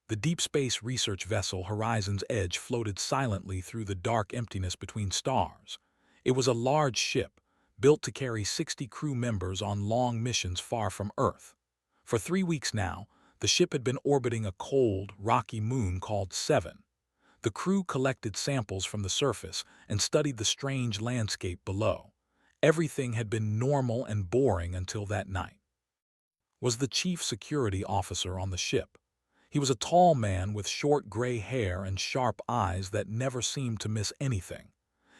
The deep space research vessel Horizon's Edge floated silently through the dark emptiness between stars. It was a large ship, built to carry 60 crew members on long missions far from Earth. For 3 weeks now, the ship had been orbiting a cold, rocky moon called Seven. The crew collected samples from the surface and studied the strange landscape below. Everything had been normal and boring until that night. Was the chief security officer on the ship. He was a tall man with short gray hair and sharp eyes that never seemed to miss anything.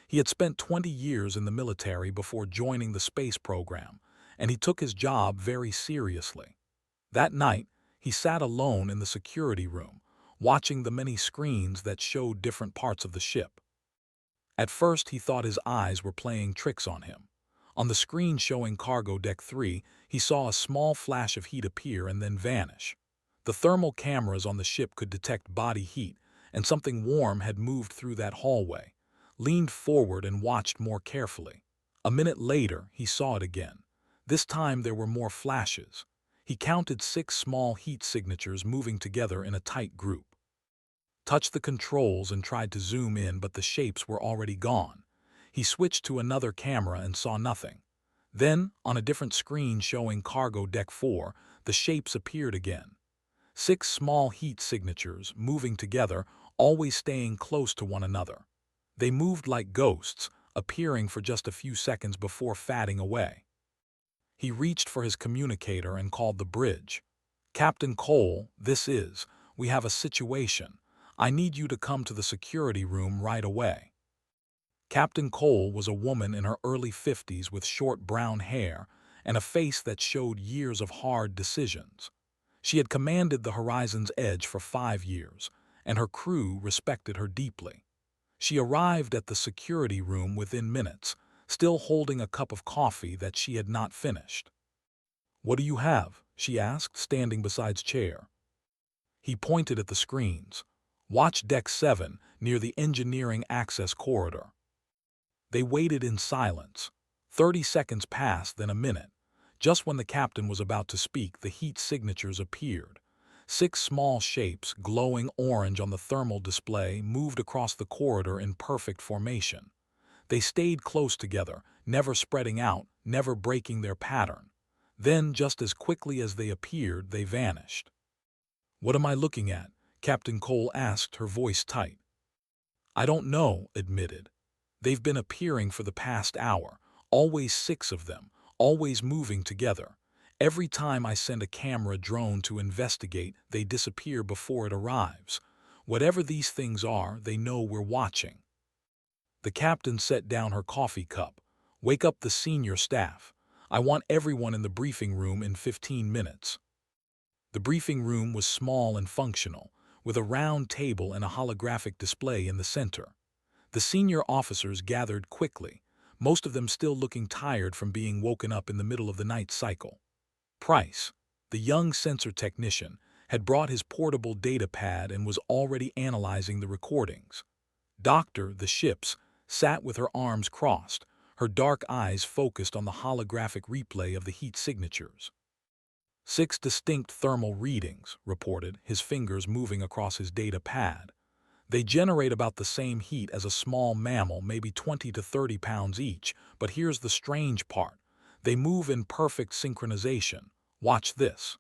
He had spent 20 years in the military before joining the space program, and he took his job very seriously. That night, he sat alone in the security room, watching the many screens that showed different parts of the ship. At first, he thought his eyes were playing tricks on him. On the screen showing Cargo Deck 3, he saw a small flash of heat appear and then vanish. The thermal cameras on the ship could detect body heat, and something warm had moved through that hallway. Leaned forward and watched more carefully. A minute later, he saw it again. This time there were more flashes. He counted 6 small heat signatures moving together in a tight group. Touched the controls and tried to zoom in, but the shapes were already gone. He switched to another camera and saw nothing. Then, on a different screen showing Cargo Deck 4, the shapes appeared again. 6 small heat signatures, moving together, always staying close to one another. They moved like ghosts, appearing for just a few seconds before fading away. He reached for his communicator and called the bridge. "Captain Cole, we have a situation. I need you to come to the security room right away." Captain Cole was a woman in her early 50s with short brown hair and a face that showed years of hard decisions. She had commanded the Horizon's Edge for 5 years, and her crew respected her deeply. She arrived at the security room within minutes, still holding a cup of coffee that she had not finished. "What do you have?" she asked, standing beside his chair. He pointed at the screens. "Watch Deck 7, near the engineering access corridor." They waited in silence. 30 seconds passed, then a minute. Just when the captain was about to speak, the heat signatures appeared. 6 small shapes, glowing orange on the thermal display, moved across the corridor in perfect formation. They stayed close together, never spreading out, never breaking their pattern. Then, just as quickly as they appeared, they vanished. "What am I looking at?" Captain Cole asked, her voice tight. "I don't know," admitted. "They've been appearing for the past hour, always 6 of them, always moving together. Every time I send a camera drone to investigate, they disappear before it arrives. Whatever these things are, they know we're watching." The captain set down her coffee cup. "Wake up the senior staff. I want everyone in the briefing room in 15 minutes." The briefing room was small and functional, with a round table and a holographic display in the center. The senior officers gathered quickly, most of them still looking tired from being woken up in the middle of the night cycle. Price, the young sensor technician, had brought his portable data pad and was already analyzing the recordings. Doctor, the ship's, sat with her arms crossed, her dark eyes focused on the holographic replay of the heat signatures. 6 distinct thermal readings, reported, his fingers moving across his data pad. They generate about the same heat as a small mammal, maybe 20 to 30 pounds each, but here's the strange part. They move in perfect synchronization. Watch this.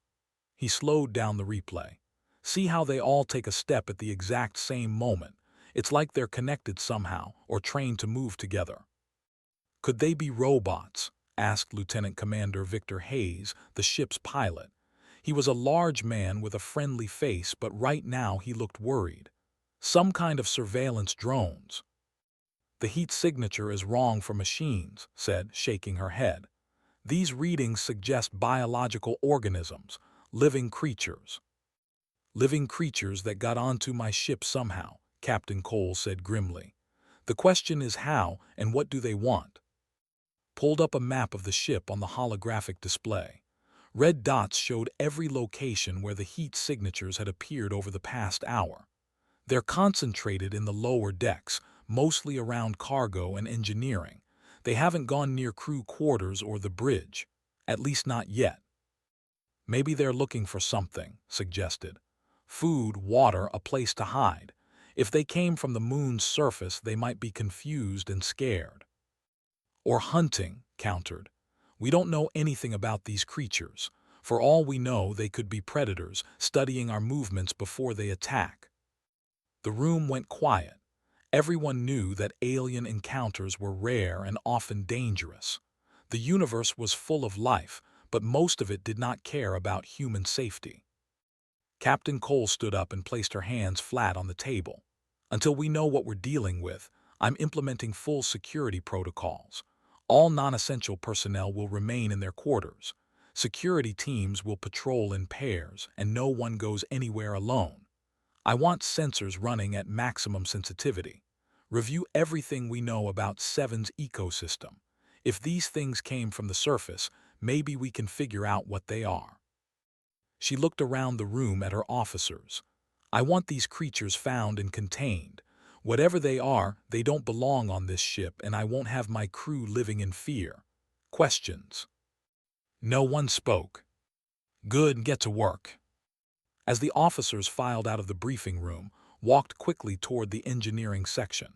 He slowed down the replay. "See how they all take a step at the exact same moment. It's like they're connected somehow, or trained to move together." "Could they be robots?" asked Lieutenant Commander Victor Hayes, the ship's pilot. He was a large man with a friendly face, but right now he looked worried. "Some kind of surveillance drones." "The heat signature is wrong for machines," said, shaking her head. "These readings suggest biological organisms, living creatures." "Living creatures that got onto my ship somehow," Captain Cole said grimly. "The question is how and what do they want?" Pulled up a map of the ship on the holographic display. Red dots showed every location where the heat signatures had appeared over the past hour. "They're concentrated in the lower decks, mostly around cargo and engineering. They haven't gone near crew quarters or the bridge, at least not yet." "Maybe they're looking for something," suggested. Food, water, a place to hide. If they came from the moon's surface, they might be confused and scared. Or hunting, countered. We don't know anything about these creatures. For all we know, they could be predators, studying our movements before they attack. The room went quiet. Everyone knew that alien encounters were rare and often dangerous. The universe was full of life, but most of it did not care about human safety. Captain Cole stood up and placed her hands flat on the table. Until we know what we're dealing with, I'm implementing full security protocols. All non-essential personnel will remain in their quarters. Security teams will patrol in pairs, and no one goes anywhere alone. I want sensors running at maximum sensitivity. Review everything we know about Seven's ecosystem. If these things came from the surface, maybe we can figure out what they are. She looked around the room at her officers. I want these creatures found and contained. Whatever they are, they don't belong on this ship, and I won't have my crew living in fear. Questions? No one spoke. Good, get to work. As the officers filed out of the briefing room, walked quickly toward the engineering section.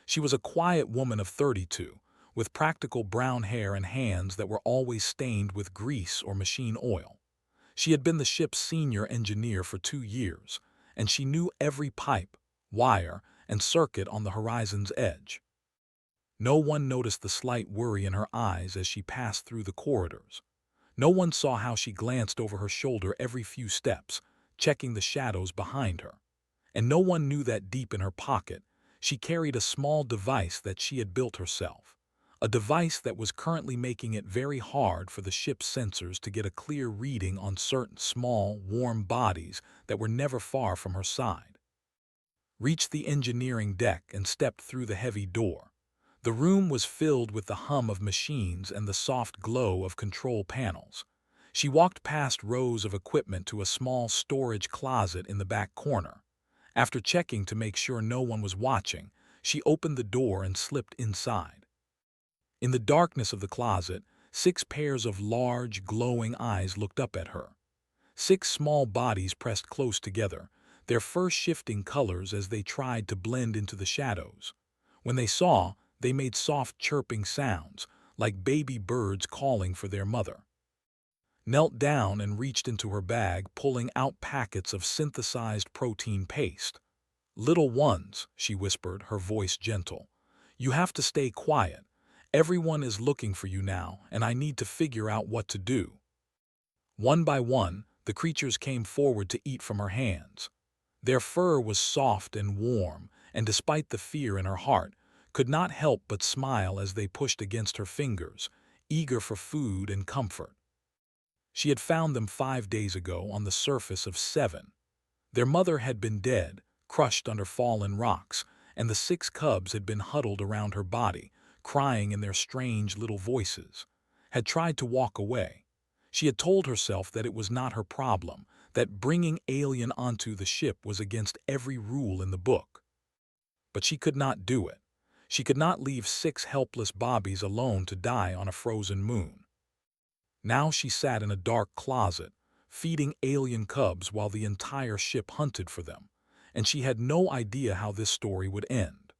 She was a quiet woman of 32, with practical brown hair and hands that were always stained with grease or machine oil. She had been the ship's senior engineer for 2 years, and she knew every pipe, wire, and circuit on the horizon's edge. No one noticed the slight worry in her eyes as she passed through the corridors. No one saw how she glanced over her shoulder every few steps, checking the shadows behind her. And no one knew that deep in her pocket, she carried a small device that she had built herself. A device that was currently making it very hard for the ship's sensors to get a clear reading on certain small, warm bodies that were never far from her side. Reached the engineering deck and stepped through the heavy door. The room was filled with the hum of machines and the soft glow of control panels. She walked past rows of equipment to a small storage closet in the back corner. After checking to make sure no one was watching, she opened the door and slipped inside. In the darkness of the closet, 6 pairs of large, glowing eyes looked up at her. 6 small bodies pressed close together, their fur shifting colors as they tried to blend into the shadows. When they saw, they made soft chirping sounds, like baby birds calling for their mother. Knelt down and reached into her bag, pulling out packets of synthesized protein paste. "Little ones," she whispered, her voice gentle. "You have to stay quiet. Everyone is looking for you now, and I need to figure out what to do." One by one, the creatures came forward to eat from her hands. Their fur was soft and warm, and despite the fear in her heart, could not help but smile as they pushed against her fingers, eager for food and comfort. She had found them 5 days ago on the surface of Seven. Their mother had been dead, crushed under fallen rocks, and the 6 cubs had been huddled around her body, crying in their strange little voices. Had tried to walk away. She had told herself that it was not her problem, that bringing alien onto the ship was against every rule in the book. But she could not do it. She could not leave 6 helpless bobbies alone to die on a frozen moon. Now she sat in a dark closet, feeding alien cubs while the entire ship hunted for them, and she had no idea how this story would end.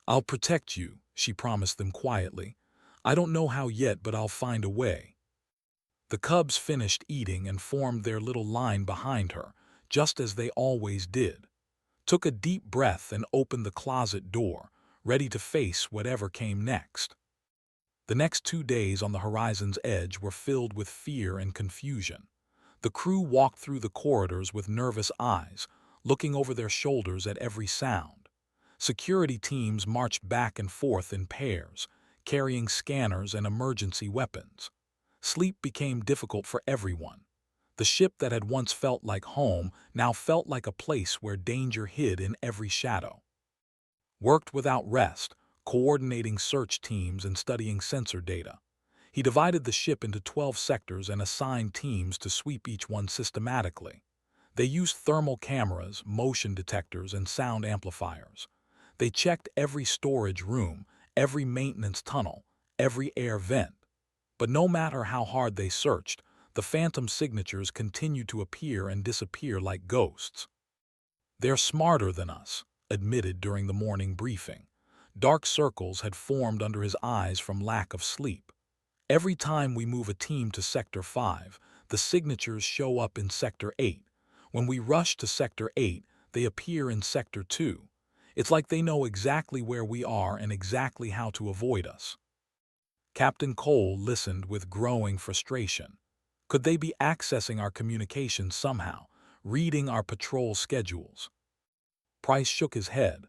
"I'll protect you," she promised them quietly. "I don't know how yet, but I'll find a way." The cubs finished eating and formed their little line behind her, just as they always did. Took a deep breath and opened the closet door, ready to face whatever came next. The next 2 days on the horizon's edge were filled with fear and confusion. The crew walked through the corridors with nervous eyes, looking over their shoulders at every sound. Security teams marched back and forth in pairs, carrying scanners and emergency weapons. Sleep became difficult for everyone. The ship that had once felt like home now felt like a place where danger hid in every shadow. Worked without rest, coordinating search teams and studying sensor data. He divided the ship into 12 sectors and assigned teams to sweep each one systematically. They used thermal cameras, motion detectors, and sound amplifiers. They checked every storage room, every maintenance tunnel, every air vent. But no matter how hard they searched, The phantom signatures continued to appear and disappear like ghosts. "They're smarter than us," admitted during the morning briefing. Dark circles had formed under his eyes from lack of sleep. "Every time we move a team to Sector 5, the signatures show up in Sector 8. When we rush to Sector 8, they appear in Sector 2. It's like they know exactly where we are and exactly how to avoid us." Captain Cole listened with growing frustration. Could they be accessing our communications somehow, reading our patrol schedules? Price shook his head.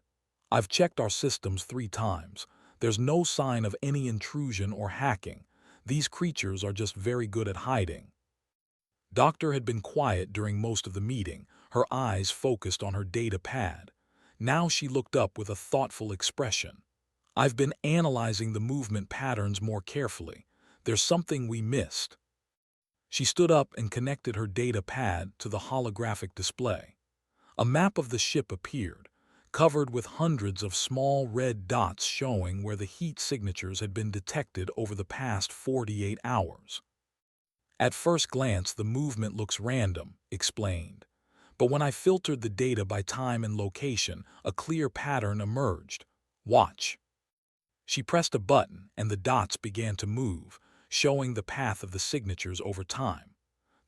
"I've checked our systems 3 times. There's no sign of any intrusion or hacking. These creatures are just very good at hiding." Doctor had been quiet during most of the meeting, her eyes focused on her data pad. Now she looked up with a thoughtful expression. "I've been analyzing the movement patterns more carefully. There's something we missed." She stood up and connected her data pad to the holographic display. A map of the ship appeared, covered with hundreds of small red dots showing where the heat signatures had been detected over the past 48 hours. "At first glance, the movement looks random," explained. "But when I filtered the data by time and location, a clear pattern emerged. Watch." She pressed a button and the dots began to move, showing the path of the signatures over time.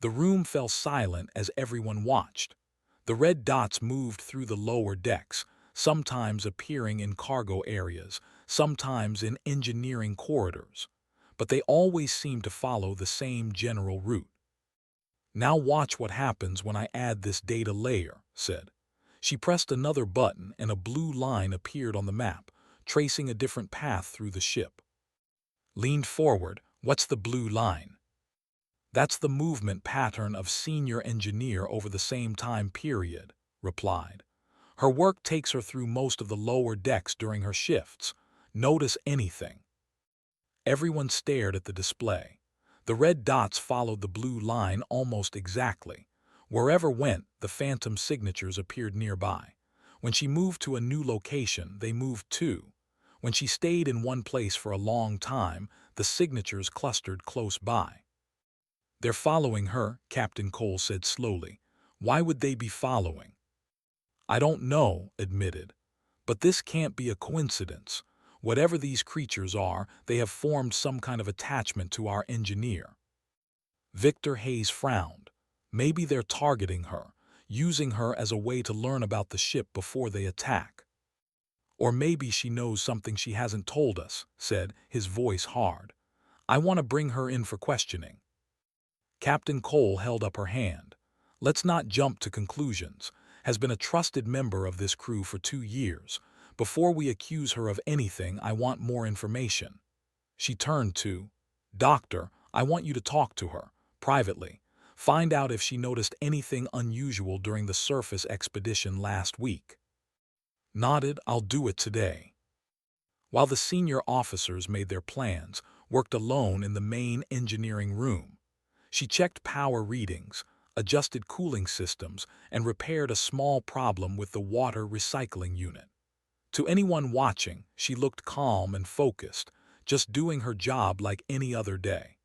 The room fell silent as everyone watched. The red dots moved through the lower decks, sometimes appearing in cargo areas, sometimes in engineering corridors. But they always seemed to follow the same general route. "Now watch what happens when I add this data layer," said. She pressed another button and a blue line appeared on the map, tracing a different path through the ship. Leaned forward. "What's the blue line?" "That's the movement pattern of senior engineer over the same time period," replied. "Her work takes her through most of the lower decks during her shifts. Notice anything?" Everyone stared at the display. The red dots followed the blue line almost exactly. Wherever went, the phantom signatures appeared nearby. When she moved to a new location, they moved too. When she stayed in one place for a long time, the signatures clustered close by. "They're following her," Captain Cole said slowly. "Why would they be following?" "I don't know," admitted. "But this can't be a coincidence. Whatever these creatures are, they have formed some kind of attachment to our engineer." Victor Hayes frowned. "Maybe they're targeting her, using her as a way to learn about the ship before they attack." "Or maybe she knows something she hasn't told us," said, his voice hard. "I want to bring her in for questioning." Captain Cole held up her hand. "Let's not jump to conclusions. Has been a trusted member of this crew for 2 years. Before we accuse her of anything, I want more information." She turned to, "Doctor, I want you to talk to her, privately. Find out if she noticed anything unusual during the surface expedition last week." Nodded. "I'll do it today." While the senior officers made their plans, worked alone in the main engineering room. She checked power readings, adjusted cooling systems, and repaired a small problem with the water recycling unit. To anyone watching, she looked calm and focused, just doing her job like any other day.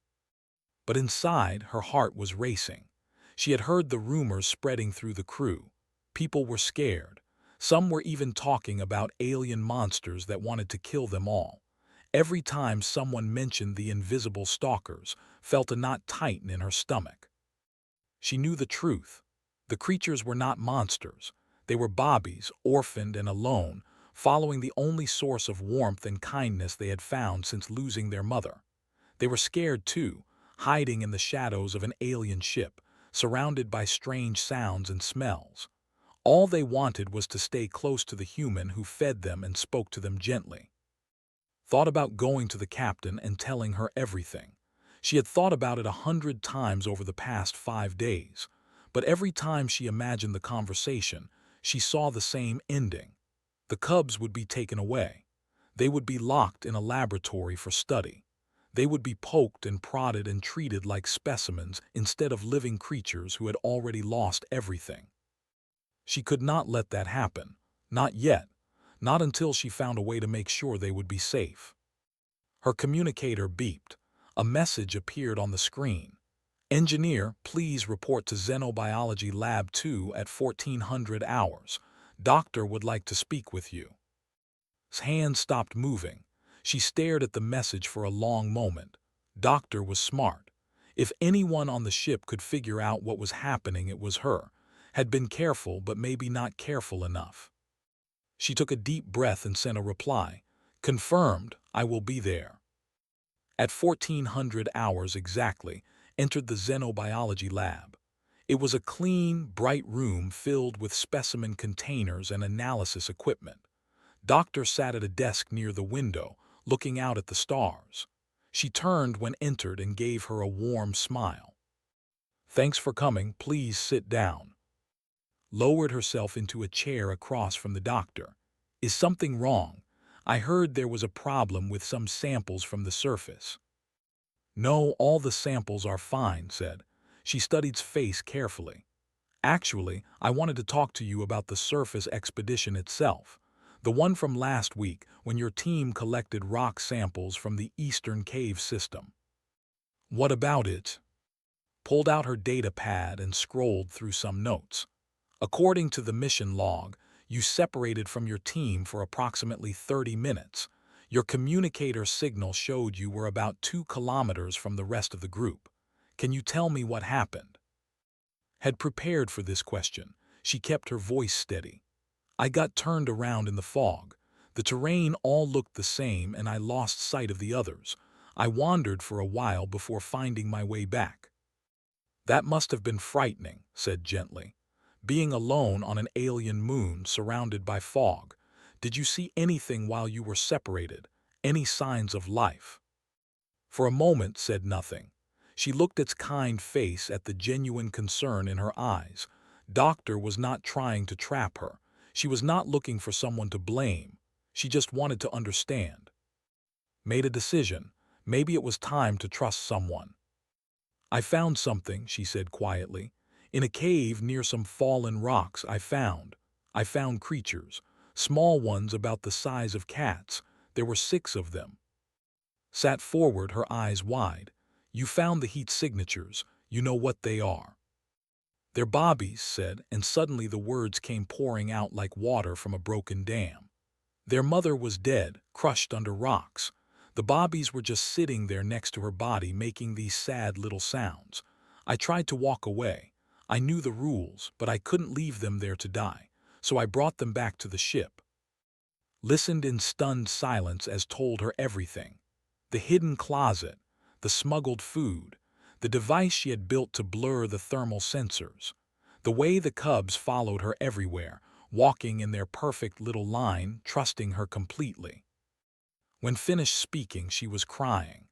But inside, her heart was racing. She had heard the rumors spreading through the crew. People were scared. Some were even talking about alien monsters that wanted to kill them all. Every time someone mentioned the invisible Stalkers, felt a knot tighten in her stomach. She knew the truth. The creatures were not monsters. They were Bobbies, orphaned and alone, following the only source of warmth and kindness they had found since losing their mother. They were scared too, hiding in the shadows of an alien ship, surrounded by strange sounds and smells. All they wanted was to stay close to the human who fed them and spoke to them gently. Thought about going to the captain and telling her everything. She had thought about it 100 times over the past 5 days, but every time she imagined the conversation, she saw the same ending. The cubs would be taken away. They would be locked in a laboratory for study. They would be poked and prodded and treated like specimens instead of living creatures who had already lost everything. She could not let that happen. Not yet. Not until she found a way to make sure they would be safe. Her communicator beeped. A message appeared on the screen. Engineer, please report to Xenobiology Lab 2 at 1400 hours. Doctor would like to speak with you. His hand stopped moving. She stared at the message for a long moment. Doctor was smart. If anyone on the ship could figure out what was happening, it was her. Had been careful, but maybe not careful enough. She took a deep breath and sent a reply. Confirmed, I will be there. At 1400 hours exactly, entered the Xenobiology lab. It was a clean, bright room filled with specimen containers and analysis equipment. Doctor sat at a desk near the window, looking out at the stars. She turned when entered and gave her a warm smile. Thanks for coming, please sit down. Lowered herself into a chair across from the doctor. Is something wrong? I heard there was a problem with some samples from the surface. No, all the samples are fine, said. She studied his face carefully. Actually, I wanted to talk to you about the surface expedition itself. The one from last week, when your team collected rock samples from the Eastern Cave system. What about it? Pulled out her data pad and scrolled through some notes. According to the mission log, you separated from your team for approximately 30 minutes. Your communicator signal showed you were about 2 kilometers from the rest of the group. Can you tell me what happened? Had prepared for this question, she kept her voice steady. I got turned around in the fog. The terrain all looked the same and I lost sight of the others. I wandered for a while before finding my way back. That must have been frightening, said gently. Being alone on an alien moon surrounded by fog. Did you see anything while you were separated? Any signs of life? For a moment said nothing. She looked its kind face at the genuine concern in her eyes. Doctor was not trying to trap her. She was not looking for someone to blame. She just wanted to understand. Made a decision. Maybe it was time to trust someone. I found something, she said quietly. In a cave near some fallen rocks I found creatures. Small ones about the size of cats. There were 6 of them. Sat forward, her eyes wide. You found the heat signatures. You know what they are. They're bobbies, said, and suddenly the words came pouring out like water from a broken dam. Their mother was dead, crushed under rocks. The bobbies were just sitting there next to her body making these sad little sounds. I tried to walk away. I knew the rules, but I couldn't leave them there to die, so I brought them back to the ship. Listened in stunned silence as told her everything. The hidden closet, the smuggled food, the device she had built to blur the thermal sensors, the way the cubs followed her everywhere, walking in their perfect little line, trusting her completely. When finished speaking, she was crying.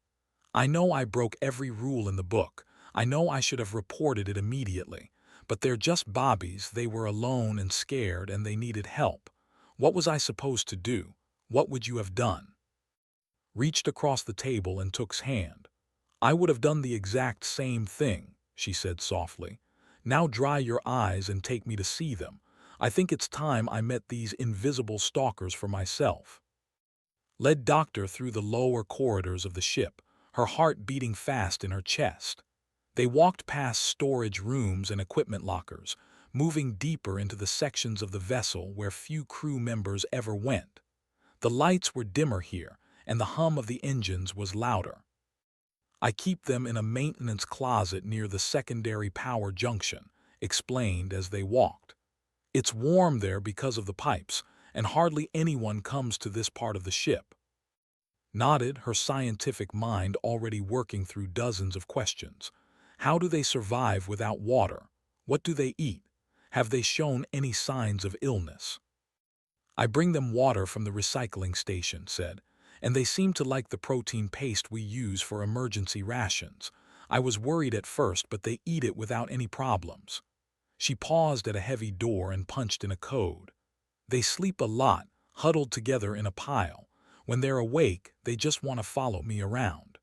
I know I broke every rule in the book. I know I should have reported it immediately. But they're just bobbies. They were alone and scared and they needed help. What was I supposed to do? What would you have done? Reached across the table and took's hand. I would have done the exact same thing, she said softly. Now dry your eyes and take me to see them. I think it's time I met these invisible stalkers for myself. Led Doctor through the lower corridors of the ship, her heart beating fast in her chest. They walked past storage rooms and equipment lockers, moving deeper into the sections of the vessel where few crew members ever went. The lights were dimmer here, and the hum of the engines was louder. I keep them in a maintenance closet near the secondary power junction, explained as they walked. It's warm there because of the pipes, and hardly anyone comes to this part of the ship. Nodded, her scientific mind already working through dozens of questions. How do they survive without water? What do they eat? Have they shown any signs of illness? I bring them water from the recycling station, said, and they seem to like the protein paste we use for emergency rations. I was worried at first, but they eat it without any problems. She paused at a heavy door and punched in a code. They sleep a lot, huddled together in a pile. When they're awake, they just want to follow me around.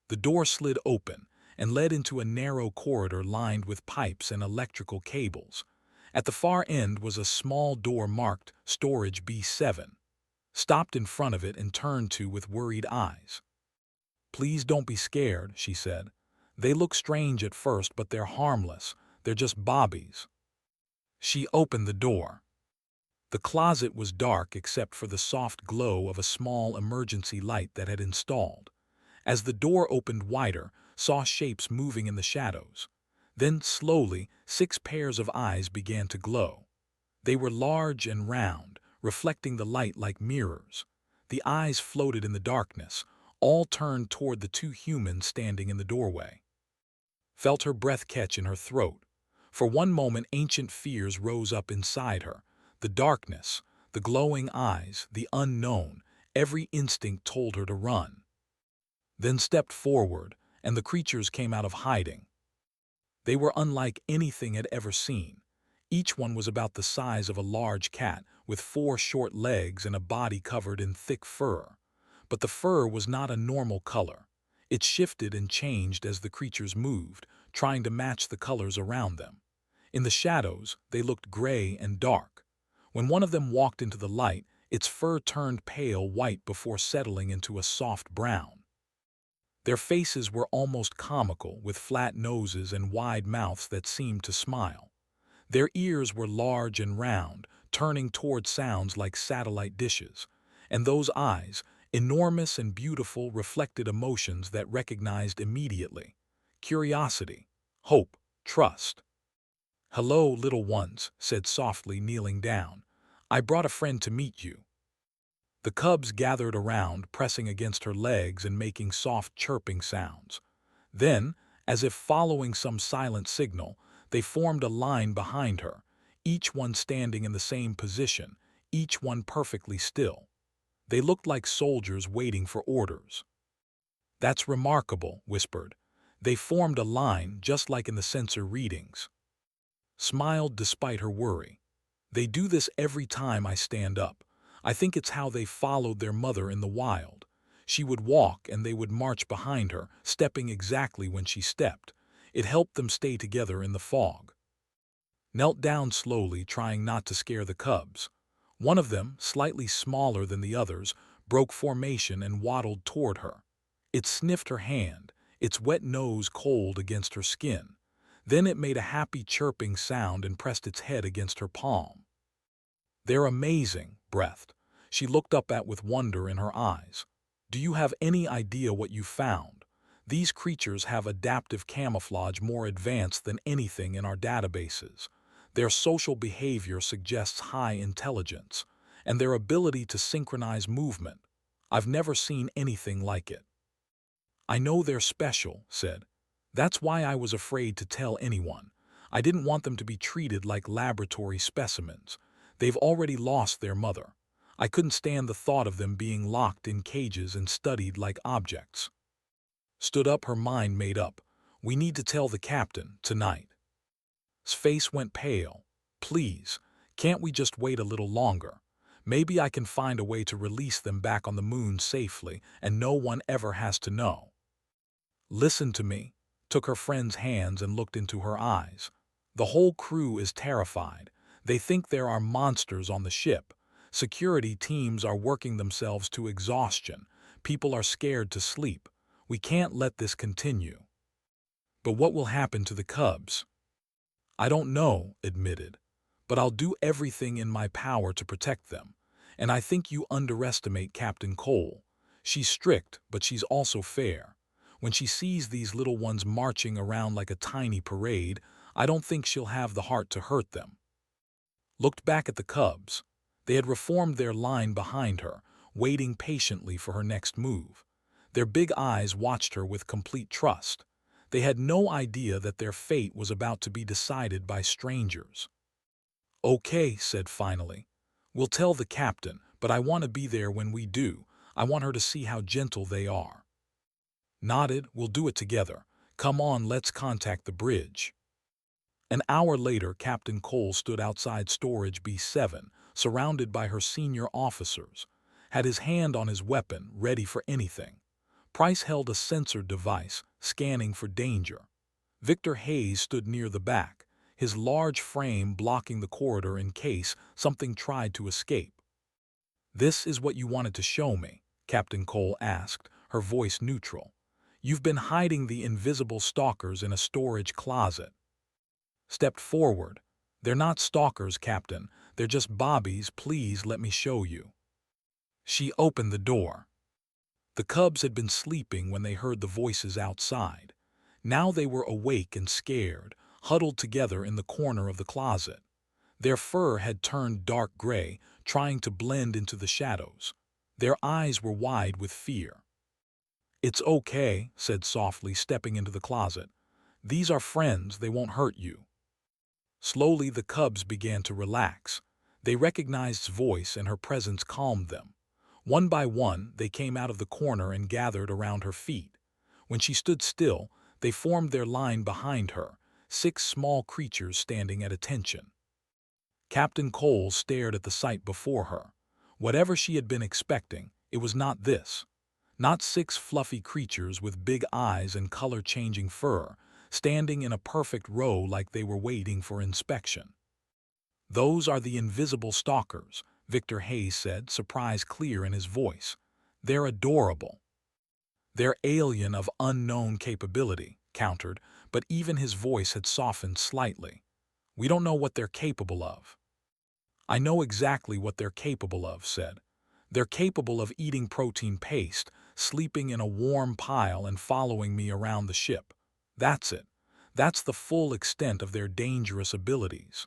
The door slid open and led into a narrow corridor lined with pipes and electrical cables. At the far end was a small door marked Storage B7. Stopped in front of it and turned to with worried eyes. Please don't be scared, she said. They look strange at first, but they're harmless. They're just bobbies. She opened the door. The closet was dark except for the soft glow of a small emergency light that had installed. As the door opened wider, saw shapes moving in the shadows. Then, slowly, 6 pairs of eyes began to glow. They were large and round, reflecting the light like mirrors. The eyes floated in the darkness, all turned toward the 2 humans standing in the doorway. Felt her breath catch in her throat. For one moment, ancient fears rose up inside her. The darkness, the glowing eyes, the unknown, every instinct told her to run. Then stepped forward, and the creatures came out of hiding. They were unlike anything had ever seen. Each one was about the size of a large cat, with 4 short legs and a body covered in thick fur. But the fur was not a normal color. It shifted and changed as the creatures moved, trying to match the colors around them. In the shadows, they looked gray and dark. When one of them walked into the light, its fur turned pale white before settling into a soft brown. Their faces were almost comical, with flat noses and wide mouths that seemed to smile. Their ears were large and round, turning toward sounds like satellite dishes. And those eyes, enormous and beautiful, reflected emotions that recognized immediately: curiosity, hope, trust. "Hello, little ones," said softly, kneeling down. "I brought a friend to meet you." The cubs gathered around, pressing against her legs and making soft chirping sounds. Then, as if following some silent signal, they formed a line behind her, each one standing in the same position, each one perfectly still. They looked like soldiers waiting for orders. "That's remarkable," whispered. "They formed a line just like in the sensor readings." Smiled despite her worry. "They do this every time I stand up. I think it's how they followed their mother in the wild. She would walk and they would march behind her, stepping exactly when she stepped. It helped them stay together in the fog." Knelt down slowly, trying not to scare the cubs. One of them, slightly smaller than the others, broke formation and waddled toward her. It sniffed her hand, its wet nose cold against her skin. Then it made a happy chirping sound and pressed its head against her palm. "They're amazing," breathed. She looked up with wonder in her eyes. "Do you have any idea what you found? These creatures have adaptive camouflage more advanced than anything in our databases. Their social behavior suggests high intelligence, and their ability to synchronize movement. I've never seen anything like it." "I know they're special," said. "That's why I was afraid to tell anyone. I didn't want them to be treated like laboratory specimens. They've already lost their mother. I couldn't stand the thought of them being locked in cages and studied like objects." Stood up, her mind made up. "We need to tell the captain, tonight." His face went pale. "Please, can't we just wait a little longer? Maybe I can find a way to release them back on the moon safely, and no one ever has to know." "Listen to me," took her friend's hands and looked into her eyes. "The whole crew is terrified. They think there are monsters on the ship. Security teams are working themselves to exhaustion. People are scared to sleep. We can't let this continue." "But what will happen to the cubs?" "I don't know," admitted. "But I'll do everything in my power to protect them. And I think you underestimate Captain Cole. She's strict, but she's also fair. When she sees these little ones marching around like a tiny parade, I don't think she'll have the heart to hurt them." Looked back at the cubs. They had reformed their line behind her, waiting patiently for her next move. Their big eyes watched her with complete trust. They had no idea that their fate was about to be decided by strangers. "Okay," said finally. "We'll tell the captain, but I want to be there when we do. I want her to see how gentle they are." Nodded. "We'll do it together. Come on, let's contact the bridge." An hour later, Captain Cole stood outside Storage B7, surrounded by her senior officers. Had his hand on his weapon, ready for anything. Price held a sensor device, scanning for danger. Victor Hayes stood near the back, his large frame blocking the corridor in case something tried to escape. "This is what you wanted to show me?" Captain Cole asked, her voice neutral. You've been hiding the invisible stalkers in a storage closet. Stepped forward. They're not stalkers, Captain. They're just bobbies. Please let me show you. She opened the door. The cubs had been sleeping when they heard the voices outside. Now they were awake and scared, huddled together in the corner of the closet. Their fur had turned dark gray, trying to blend into the shadows. Their eyes were wide with fear. "It's okay," said softly, stepping into the closet. "These are friends. They won't hurt you." Slowly the cubs began to relax. They recognized his voice, and her presence calmed them. One by one, they came out of the corner and gathered around her feet. When she stood still, they formed their line behind her, 6 small creatures standing at attention. Captain Cole stared at the sight before her. Whatever she had been expecting, it was not this. Not 6 fluffy creatures with big eyes and color-changing fur, standing in a perfect row like they were waiting for inspection. "Those are the invisible stalkers," Victor Hayes said, surprise clear in his voice. "They're adorable." "They're alien of unknown capability," countered, but even his voice had softened slightly. "We don't know what they're capable of." "I know exactly what they're capable of," said. "They're capable of eating protein paste, sleeping in a warm pile, and following me around the ship. That's it. That's the full extent of their dangerous abilities."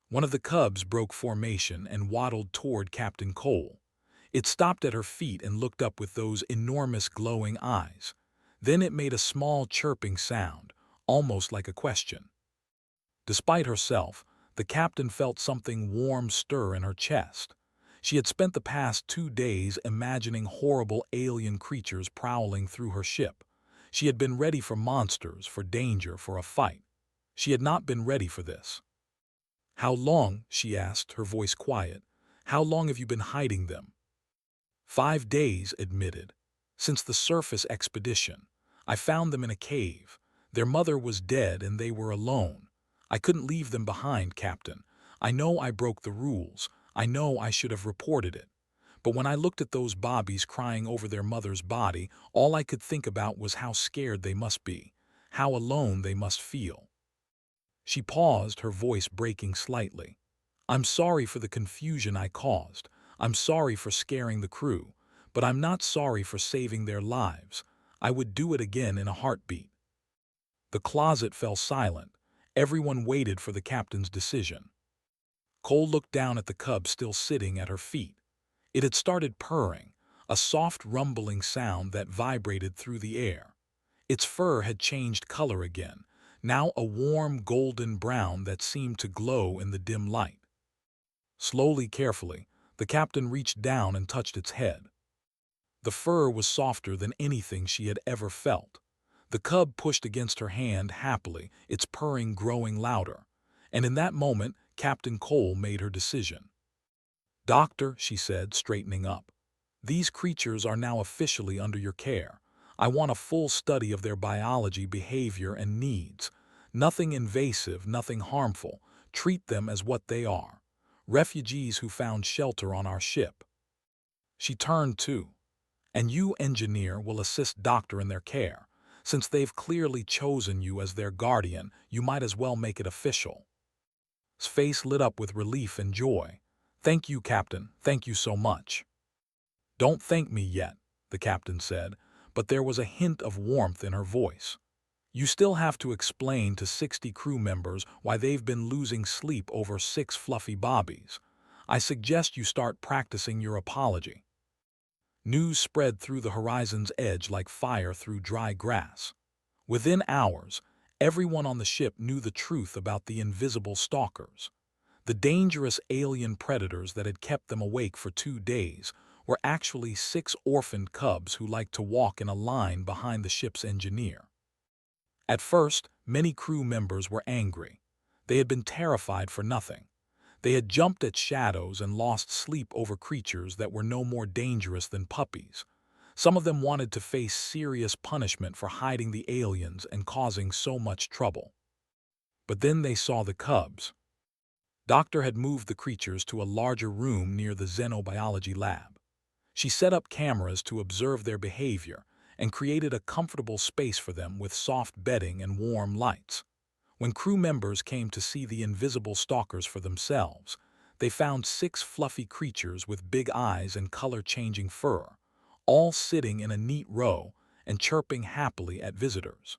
One of the cubs broke formation and waddled toward Captain Cole. It stopped at her feet and looked up with those enormous glowing eyes. Then it made a small chirping sound, almost like a question. Despite herself, the captain felt something warm stir in her chest. She had spent the past 2 days imagining horrible alien creatures prowling through her ship. She had been ready for monsters, for danger, for a fight. She had not been ready for this. "How long," she asked, her voice quiet, "how long have you been hiding them?" 5 days, admitted. "Since the surface expedition. I found them in a cave. Their mother was dead and they were alone. I couldn't leave them behind, Captain. I know I broke the rules. I know I should have reported it. But when I looked at those bobbies crying over their mother's body, all I could think about was how scared they must be, how alone they must feel." She paused, her voice breaking slightly. "I'm sorry for the confusion I caused. I'm sorry for scaring the crew. But I'm not sorry for saving their lives. I would do it again in a heartbeat." The closet fell silent. Everyone waited for the captain's decision. Cole looked down at the cub still sitting at her feet. It had started purring, a soft rumbling sound that vibrated through the air. Its fur had changed color again, now a warm golden brown that seemed to glow in the dim light. Slowly, carefully, the captain reached down and touched its head. The fur was softer than anything she had ever felt. The cub pushed against her hand happily, its purring growing louder. And in that moment, Captain Cole made her decision. "Doctor," she said, straightening up, "these creatures are now officially under your care. I want a full study of their biology, behavior, and needs. Nothing invasive, nothing harmful. Treat them as what they are. Refugees who found shelter on our ship." She turned to, "And you, engineer, will assist Doctor in their care. Since they've clearly chosen you as their guardian, you might as well make it official." His face lit up with relief and joy. "Thank you, Captain. Thank you so much." "Don't thank me yet," the captain said, but there was a hint of warmth in her voice. "You still have to explain to 60 crew members why they've been losing sleep over 6 fluffy bobbies. I suggest you start practicing your apology." News spread through the horizon's edge like fire through dry grass. Within hours, everyone on the ship knew the truth about the invisible stalkers. The dangerous alien predators that had kept them awake for 2 days were actually 6 orphaned cubs who liked to walk in a line behind the ship's engineer. At first, many crew members were angry. They had been terrified for nothing. They had jumped at shadows and lost sleep over creatures that were no more dangerous than puppies. Some of them wanted to face serious punishment for hiding the aliens and causing so much trouble. But then they saw the cubs. Doctor had moved the creatures to a larger room near the xenobiology lab. She set up cameras to observe their behavior, and created a comfortable space for them with soft bedding and warm lights. When crew members came to see the invisible stalkers for themselves, they found 6 fluffy creatures with big eyes and color-changing fur, all sitting in a neat row and chirping happily at visitors.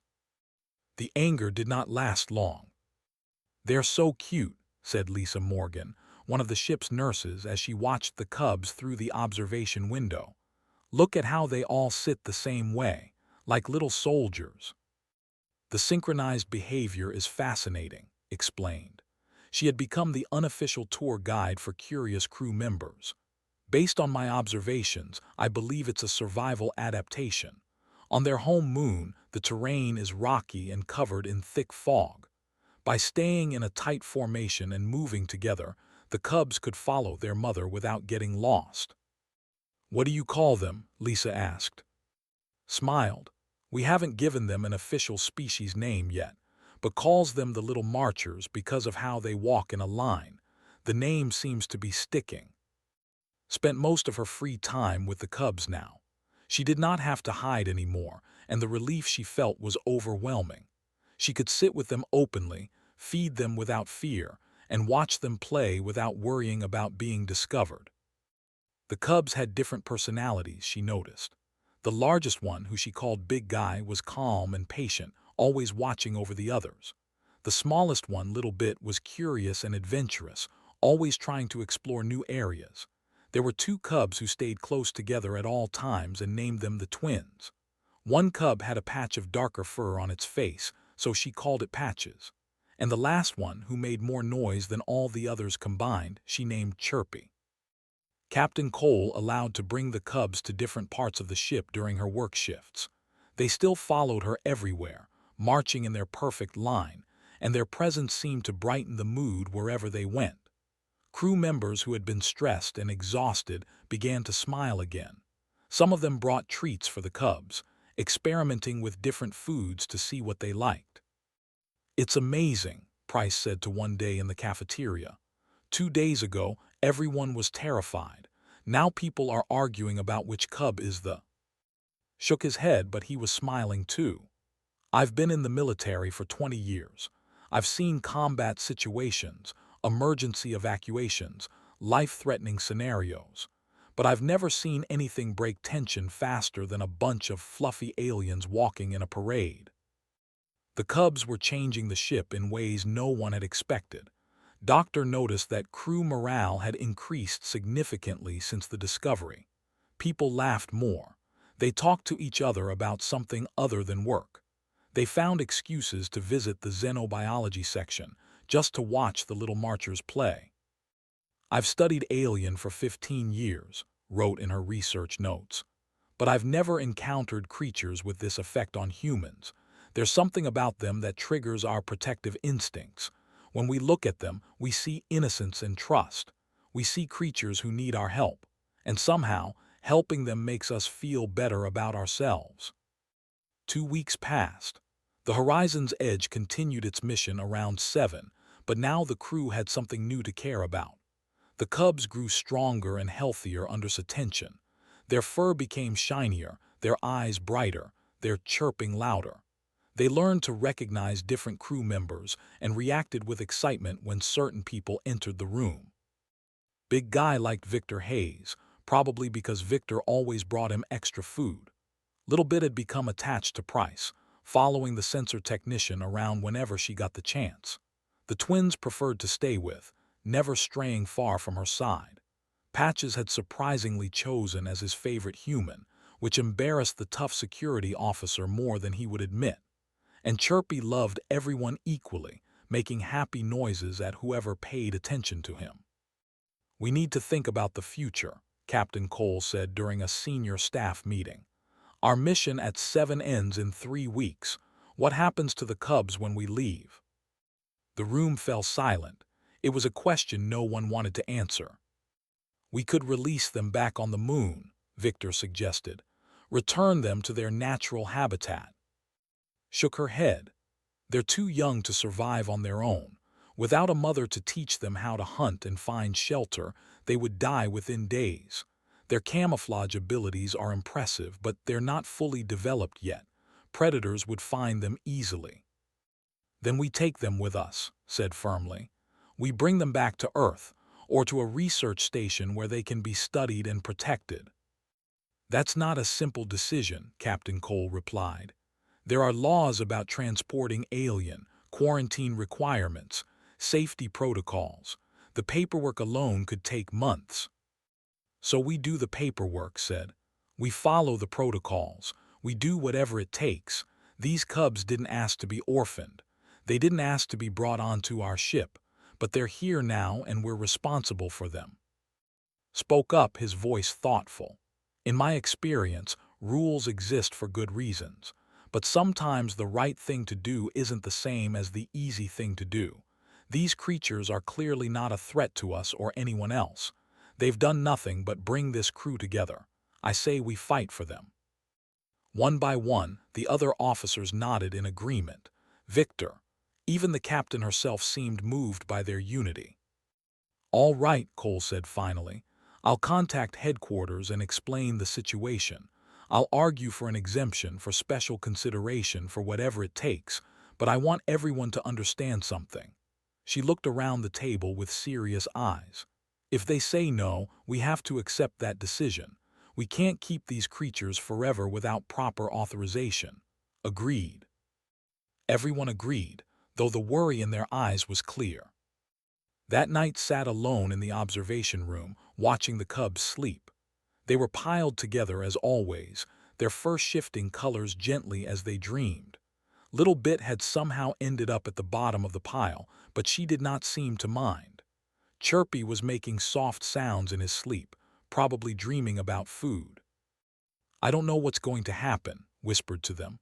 The anger did not last long. "They're so cute," said Lisa Morgan, one of the ship's nurses, as she watched the cubs through the observation window. "Look at how they all sit the same way, like little soldiers." "The synchronized behavior is fascinating," explained. She had become the unofficial tour guide for curious crew members. "Based on my observations, I believe it's a survival adaptation. On their home moon, the terrain is rocky and covered in thick fog. By staying in a tight formation and moving together, the cubs could follow their mother without getting lost." "What do you call them?" Lisa asked. Smiled. "We haven't given them an official species name yet, but calls them the little marchers because of how they walk in a line. The name seems to be sticking." Spent most of her free time with the cubs now. She did not have to hide anymore, and the relief she felt was overwhelming. She could sit with them openly, feed them without fear, and watch them play without worrying about being discovered. The cubs had different personalities, she noticed. The largest one, who she called Big Guy, was calm and patient, always watching over the others. The smallest one, Little Bit, was curious and adventurous, always trying to explore new areas. There were 2 cubs who stayed close together at all times and named them the twins. One cub had a patch of darker fur on its face, so she called it Patches. And the last one, who made more noise than all the others combined, she named Chirpy. Captain Cole allowed to bring the cubs to different parts of the ship during her work shifts. They still followed her everywhere, marching in their perfect line, and their presence seemed to brighten the mood wherever they went. Crew members who had been stressed and exhausted began to smile again. Some of them brought treats for the cubs, experimenting with different foods to see what they liked. "It's amazing," Price said to one day in the cafeteria. 2 days ago, everyone was terrified. Now people are arguing about which cub is the—" Shook his head, but he was smiling too. "I've been in the military for 20 years. I've seen combat situations, emergency evacuations, life-threatening scenarios. But I've never seen anything break tension faster than a bunch of fluffy aliens walking in a parade." The cubs were changing the ship in ways no one had expected. Doctor noticed that crew morale had increased significantly since the discovery. People laughed more. They talked to each other about something other than work. They found excuses to visit the xenobiology section, just to watch the little marchers play. "I've studied alien for 15 years, wrote in her research notes. "But I've never encountered creatures with this effect on humans. There's something about them that triggers our protective instincts. When we look at them, we see innocence and trust. We see creatures who need our help, and somehow, helping them makes us feel better about ourselves." 2 weeks passed. The Horizon's Edge continued its mission around 7, but now the crew had something new to care about. The cubs grew stronger and healthier under attention. Their fur became shinier, their eyes brighter, their chirping louder. They learned to recognize different crew members and reacted with excitement when certain people entered the room. Big Guy liked Victor Hayes, probably because Victor always brought him extra food. Little Bit had become attached to Price, following the sensor technician around whenever she got the chance. The twins preferred to stay with, never straying far from her side. Patches had surprisingly chosen as his favorite human, which embarrassed the tough security officer more than he would admit. And Chirpy loved everyone equally, making happy noises at whoever paid attention to him. "We need to think about the future," Captain Cole said during a senior staff meeting. "Our mission at 7 ends in 3 weeks. What happens to the cubs when we leave?" The room fell silent. It was a question no one wanted to answer. "We could release them back on the moon," Victor suggested. "Return them to their natural habitat." Shook her head. "They're too young to survive on their own. Without a mother to teach them how to hunt and find shelter, they would die within days. Their camouflage abilities are impressive, but they're not fully developed yet. Predators would find them easily. Then we take them with us, said firmly. We bring them back to Earth, or to a research station where they can be studied and protected. That's not a simple decision, Captain Cole replied. There are laws about transporting alien, quarantine requirements, safety protocols. The paperwork alone could take months. So we do the paperwork, said. We follow the protocols. We do whatever it takes. These cubs didn't ask to be orphaned. They didn't ask to be brought onto our ship, but they're here now and we're responsible for them. Spoke up, his voice thoughtful. In my experience, rules exist for good reasons, but sometimes the right thing to do isn't the same as the easy thing to do. These creatures are clearly not a threat to us or anyone else. They've done nothing but bring this crew together. I say we fight for them. One by one, the other officers nodded in agreement. Victor, even the captain herself seemed moved by their unity. All right, Cole said finally. I'll contact headquarters and explain the situation. I'll argue for an exemption for special consideration for whatever it takes, but I want everyone to understand something. She looked around the table with serious eyes. If they say no, we have to accept that decision. We can't keep these creatures forever without proper authorization. Agreed. Everyone agreed, though the worry in their eyes was clear. That night sat alone in the observation room, watching the cubs sleep. They were piled together as always, their fur shifting colors gently as they dreamed. Little Bit had somehow ended up at the bottom of the pile, but she did not seem to mind. Chirpy was making soft sounds in his sleep, probably dreaming about food. I don't know what's going to happen, whispered to them.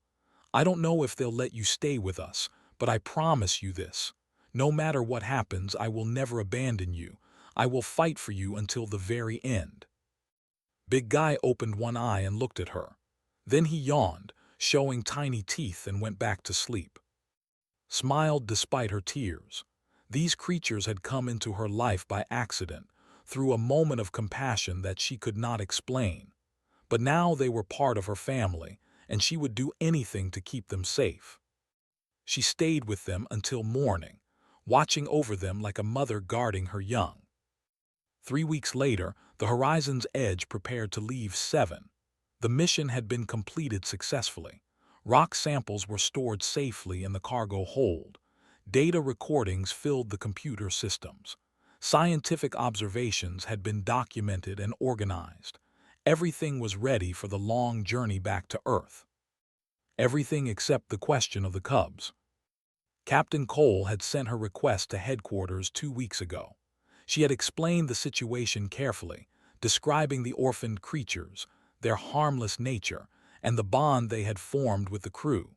I don't know if they'll let you stay with us, but I promise you this. No matter what happens, I will never abandon you. I will fight for you until the very end. Big Guy opened one eye and looked at her. Then he yawned, showing tiny teeth, and went back to sleep. Smiled despite her tears. These creatures had come into her life by accident, through a moment of compassion that she could not explain. But now they were part of her family, and she would do anything to keep them safe. She stayed with them until morning, watching over them like a mother guarding her young. 3 weeks later, the Horizon's Edge prepared to leave 7. The mission had been completed successfully. Rock samples were stored safely in the cargo hold. Data recordings filled the computer systems. Scientific observations had been documented and organized. Everything was ready for the long journey back to Earth. Everything except the question of the cubs. Captain Cole had sent her request to headquarters 2 weeks ago. She had explained the situation carefully, describing the orphaned creatures, their harmless nature, and the bond they had formed with the crew.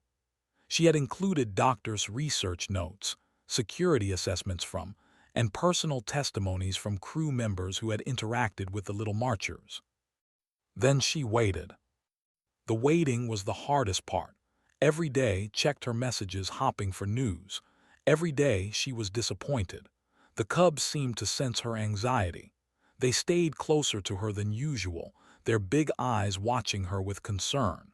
She had included doctors' research notes, security assessments from, and personal testimonies from crew members who had interacted with the little marchers. Then she waited. The waiting was the hardest part. Every day checked her messages, hopping for news. Every day she was disappointed. The cubs seemed to sense her anxiety. They stayed closer to her than usual, their big eyes watching her with concern.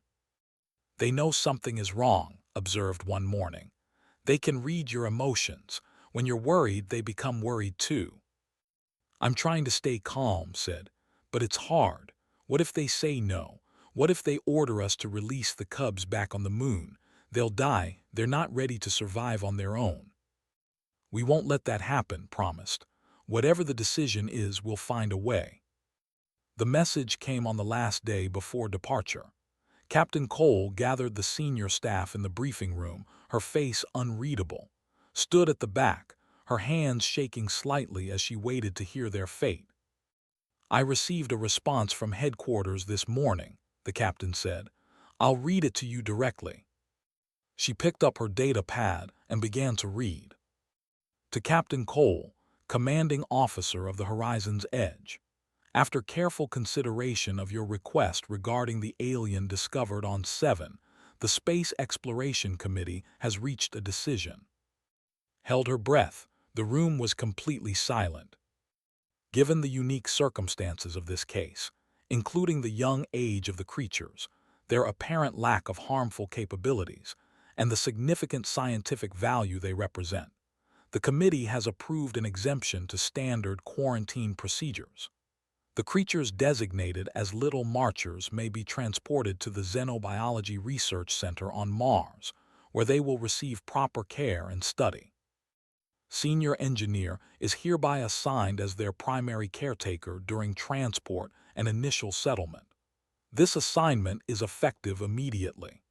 They know something is wrong, observed one morning. They can read your emotions. When you're worried, they become worried too. I'm trying to stay calm, said, but it's hard. What if they say no? What if they order us to release the cubs back on the moon? They'll die. They're not ready to survive on their own. We won't let that happen, promised. Whatever the decision is, we'll find a way. The message came on the last day before departure. Captain Cole gathered the senior staff in the briefing room, her face unreadable. Stood at the back, her hands shaking slightly as she waited to hear their fate. I received a response from headquarters this morning, the captain said. I'll read it to you directly. She picked up her data pad and began to read. To Captain Cole, commanding officer of the Horizon's Edge. After careful consideration of your request regarding the alien discovered on 7, the Space Exploration Committee has reached a decision. Held her breath. The room was completely silent. Given the unique circumstances of this case, including the young age of the creatures, their apparent lack of harmful capabilities, and the significant scientific value they represent. The committee has approved an exemption to standard quarantine procedures. The creatures designated as little marchers may be transported to the Xenobiology Research Center on Mars, where they will receive proper care and study. Senior Engineer is hereby assigned as their primary caretaker during transport and initial settlement. This assignment is effective immediately.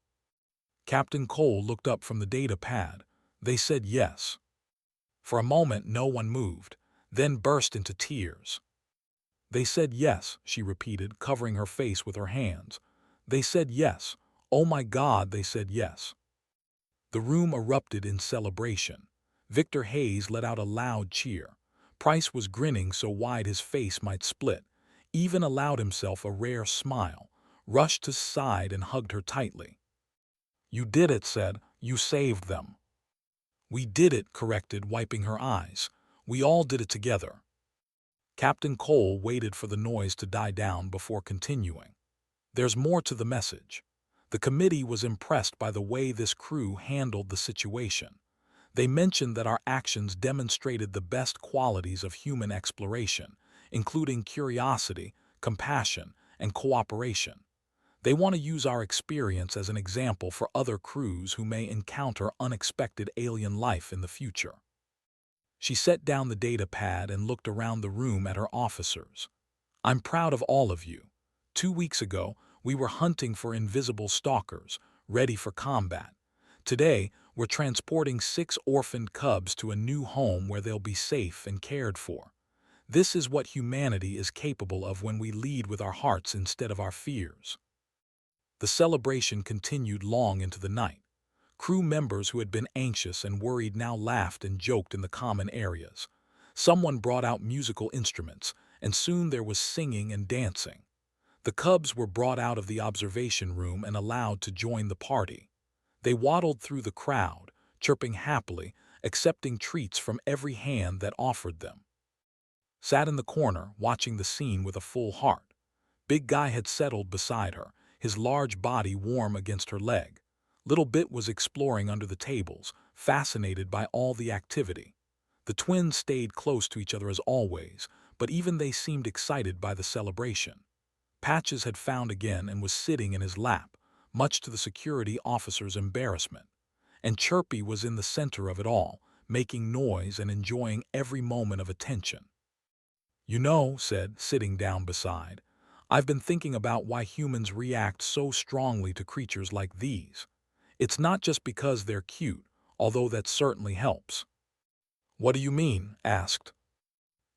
Captain Cole looked up from the data pad. They said yes. For a moment no one moved, then burst into tears. They said yes, she repeated, covering her face with her hands. They said yes. Oh my God, they said yes. The room erupted in celebration. Victor Hayes let out a loud cheer. Price was grinning so wide his face might split, even allowed himself a rare smile, rushed to his side and hugged her tightly. You did it, said. You saved them. We did it, corrected, wiping her eyes. We all did it together. Captain Cole waited for the noise to die down before continuing. There's more to the message. The committee was impressed by the way this crew handled the situation. They mentioned that our actions demonstrated the best qualities of human exploration, including curiosity, compassion, and cooperation. They want to use our experience as an example for other crews who may encounter unexpected alien life in the future. She set down the data pad and looked around the room at her officers. I'm proud of all of you. 2 weeks ago, we were hunting for invisible stalkers, ready for combat. Today, we're transporting 6 orphaned cubs to a new home where they'll be safe and cared for. This is what humanity is capable of when we lead with our hearts instead of our fears. The celebration continued long into the night. Crew members who had been anxious and worried now laughed and joked in the common areas. Someone brought out musical instruments, and soon there was singing and dancing. The cubs were brought out of the observation room and allowed to join the party. They waddled through the crowd, chirping happily, accepting treats from every hand that offered them. Sat in the corner, watching the scene with a full heart. Big Guy had settled beside her, his large body warm against her leg. Little Bit was exploring under the tables, fascinated by all the activity. The twins stayed close to each other as always, but even they seemed excited by the celebration. Patches had found again and was sitting in his lap, much to the security officer's embarrassment. And Chirpy was in the center of it all, making noise and enjoying every moment of attention. You know, said, sitting down beside, I've been thinking about why humans react so strongly to creatures like these. It's not just because they're cute, although that certainly helps. What do you mean? Asked.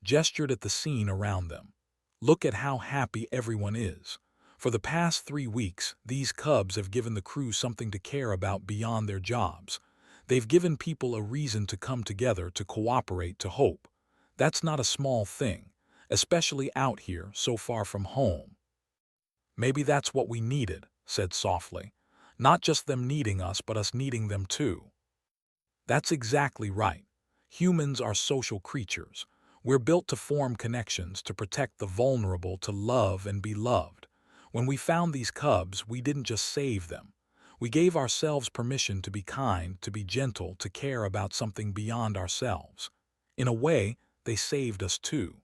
Gestured at the scene around them. Look at how happy everyone is. For the past 3 weeks, these cubs have given the crew something to care about beyond their jobs. They've given people a reason to come together, to cooperate, to hope. That's not a small thing, especially out here so far from home. Maybe that's what we needed, said softly. Not just them needing us, but us needing them too. That's exactly right. Humans are social creatures. We're built to form connections, to protect the vulnerable, to love and be loved. When we found these cubs, we didn't just save them. We gave ourselves permission to be kind, to be gentle, to care about something beyond ourselves. In a way, they saved us too.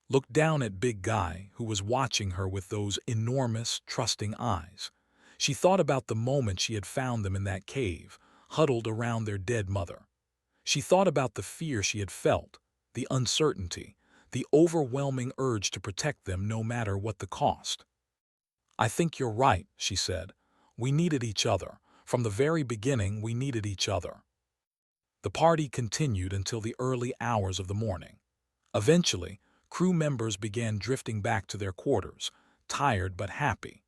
Looked down at Big Guy, who was watching her with those enormous, trusting eyes. She thought about the moment she had found them in that cave, huddled around their dead mother. She thought about the fear she had felt, the uncertainty, the overwhelming urge to protect them no matter what the cost. I think you're right, she said. We needed each other. From the very beginning, we needed each other. The party continued until the early hours of the morning. Eventually, crew members began drifting back to their quarters, tired but happy.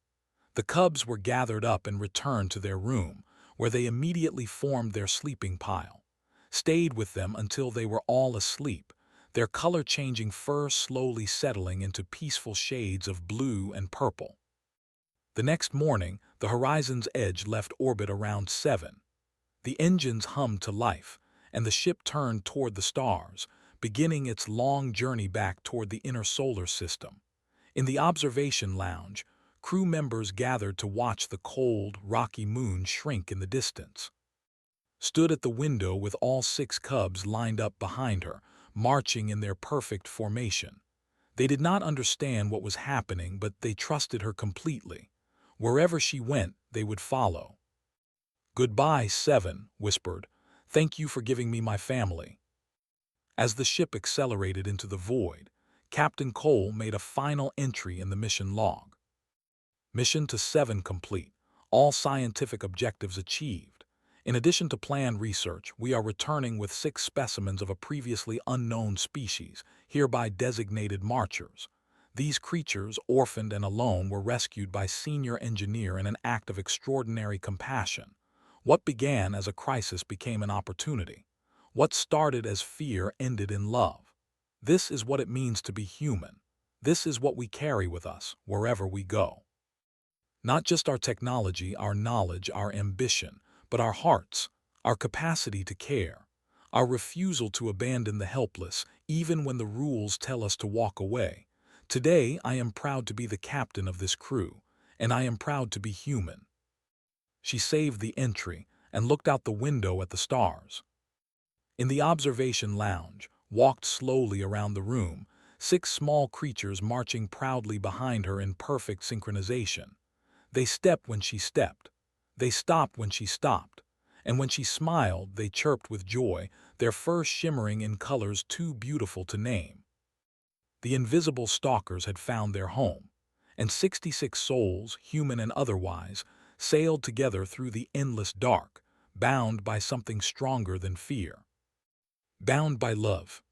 The cubs were gathered up and returned to their room, where they immediately formed their sleeping pile. Stayed with them until they were all asleep, their color-changing fur slowly settling into peaceful shades of blue and purple. The next morning, the Horizon's Edge left orbit around 7. The engines hummed to life, and the ship turned toward the stars, beginning its long journey back toward the inner solar system. In the observation lounge, crew members gathered to watch the cold, rocky moon shrink in the distance. Stood at the window with all 6 cubs lined up behind her, marching in their perfect formation. They did not understand what was happening, but they trusted her completely. Wherever she went, they would follow. "Goodbye, 7," whispered. "Thank you for giving me my family." As the ship accelerated into the void, Captain Cole made a final entry in the mission log. Mission to 7 complete. All scientific objectives achieved. In addition to planned research, we are returning with 6 specimens of a previously unknown species, hereby designated marchers. These creatures, orphaned and alone, were rescued by senior engineer in an act of extraordinary compassion. What began as a crisis became an opportunity. What started as fear ended in love. This is what it means to be human. This is what we carry with us wherever we go. Not just our technology, our knowledge, our ambition, but our hearts, our capacity to care, our refusal to abandon the helpless, even when the rules tell us to walk away. Today, I am proud to be the captain of this crew, and I am proud to be human. She saved the entry and looked out the window at the stars. In the observation lounge, walked slowly around the room, 6 small creatures marching proudly behind her in perfect synchronization. They stepped when she stepped. They stopped when she stopped. And when she smiled, they chirped with joy, their fur shimmering in colors too beautiful to name. The invisible stalkers had found their home, and 66 souls, human and otherwise, sailed together through the endless dark, bound by something stronger than fear. Bound by love.